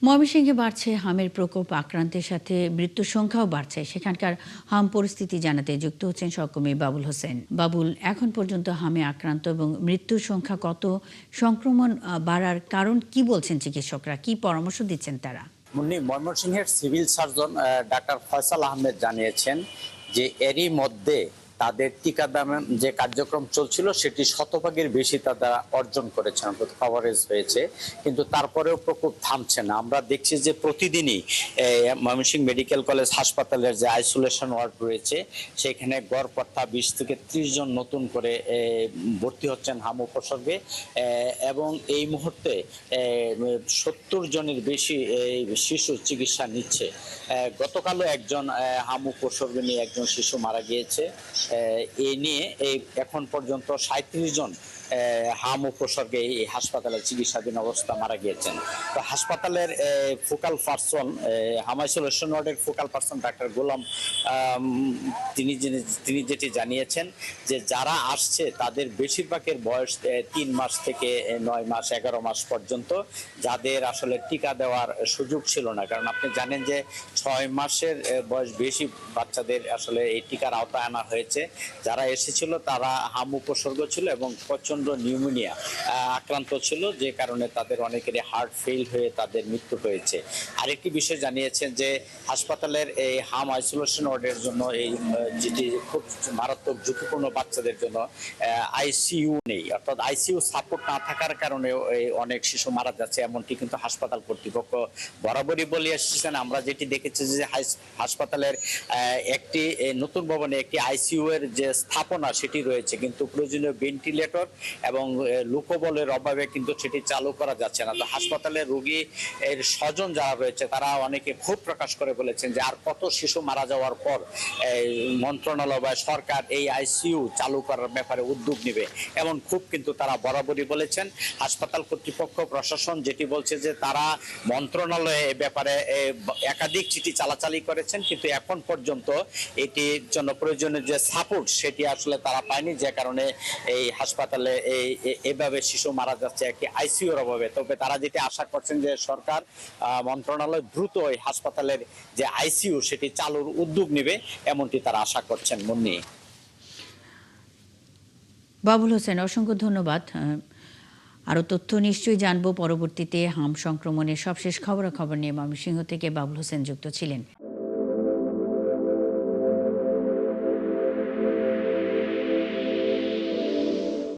ময়মনসিংহে বাড়ছে হামের প্রকোপ, আক্রান্তের সাথে মৃত্যুর সংখ্যাও বাড়ছে। সেখানকার হাম পরিস্থিতি জানাতে যুক্ত হচ্ছেন সহকর্মী বাবুল হোসেন। বাবুল, এখন পর্যন্ত হামে আক্রান্ত এবং মৃত্যুর সংখ্যা কত? সংক্রমণ বাড়ার কারণ কি বলছেন চিকিৎসকরা? কি পরামর্শ দিচ্ছেন তারা? ময়মনসিংহের civil surgeon doctor Faisal Ahmed জানিয়েছেন যে এরই মধ্যে তাদের টিকাদান যে কার্যক্রম চলছিল সেটি শতভাগের বেশি তারা অর্জন করেছেন, কভারেজ হয়েছে, কিন্তু তারপরেও প্রকোপ থামছে না। আমরা দেখছি যে প্রতিদিনই ময়মনসিংহ মেডিকেল কলেজ হাসপাতালের যে আইসোলেশন ওয়ার্ড রয়েছে সেখানে গড় পড়তা 20 থেকে 30 জন নতুন করে ভর্তি হচ্ছেন হাম উপসর্গে, এবং এই মুহূর্তে 70 জনের বেশি শিশু চিকিৎসা নিচ্ছে। গতকালও একজন হাম উপসর্গ নিয়ে একজন শিশু মারা গিয়েছে। এই নিয়ে এখন পর্যন্ত 37 জন হাম উপসর্গে এই হাসপাতালে চিকিৎসাধীন অবস্থা মারা গিয়েছেন। তো হাসপাতালের ফোকাল পার্সন, হাম আইসোলেশন ওয়ার্ডের ফোকাল পার্সন ডাক্তার গোলাম তিনি যেটি জানিয়েছেন যে যারা আসছে তাদের বেশিরভাগের বয়স 3 মাস থেকে 9 মাস 11 মাস পর্যন্ত, যাদের আসলে টিকা দেওয়ার সুযোগ ছিল না। কারণ আপনি জানেন যে 6 মাসের বয়স বেশি বাচ্চাদের আসলে এই টিকার আওতায় আনা হয়েছে। যারা এসেছিল তারা হাম উপসর্গ ছিল এবং প্রচন্ড নিউমোনিয়া আক্রান্ত ছিল, যে কারণে তাদের অনেকেরই হার্ট ফেল হয়ে তাদের মৃত্যু হয়েছে। আরেকটি বিষয় জানিয়েছেন যে হাসপাতালের এই হাম আইসোলেশন ওয়ার্ডের জন্য এই যেটি খুব মারাত্মক ঝুঁকিপূর্ণ বাচ্চাদের জন্য আইসিইউ নেই, অর্থাৎ আইসিইউ সাপোর্ট না থাকার কারণে অনেক শিশু মারা যাচ্ছে, এমনটি কিন্তু হাসপাতাল কর্তৃপক্ষ বরাবরই বলে এসেছেন। আমরা যেটি দেখেছি যে হাসপাতালের একটি নতুন ভবনে একটি আইসিইউ এর যে স্থাপনা সেটি রয়েছে, কিন্তু প্রয়োজনীয় ভেন্টিলেটর এবং লোকবলের অভাবে কিন্তু সেটি চালু করা যাচ্ছে না। তো হাসপাতালের রোগী এর স্বজন যারা রয়েছে তারা অনেকে ক্ষোভ প্রকাশ করে বলেছেন যে আর কত শিশু মারা যাওয়ার পর মন্ত্রণালয় বা সরকার এই আইসিইউ চালু করার ব্যাপারে উদ্যোগ নেবে, এমন ক্ষোভ কিন্তু তারা বরাবরই বলেছেন। হাসপাতাল কর্তৃপক্ষ প্রশাসন যেটি বলছে যে তারা মন্ত্রণালয়ে এ ব্যাপারে একাধিক চিঠি চালাচালি করেছেন, কিন্তু এখন পর্যন্ত এটির জন্য প্রয়োজনীয় যে সাপোর্ট সেটি আসলে তারা পায়নি, যে কারণে এই হাসপাতালে এভাবে শিশু মারা যাচ্ছে একটি আইসিইউ এর অভাবে। তবে তারা যেটি আশা করছেন যে সরকার মন্ত্রণালয় দ্রুত এই হাসপাতালের যে আইসিইউ সেটি চালুর উদ্যোগ নেবে, এমনটি তারা আশা করছেন। মুন্নি। বাবুল হোসেন, অসংখ্য ধন্যবাদ। আরও তথ্য নিশ্চয়ই জানবো পরবর্তীতে। হাম সংক্রমণের সবশেষ খবরাখবর নিয়ে ময়মনসিংহ থেকে বাবুল হোসেন যুক্ত ছিলেন।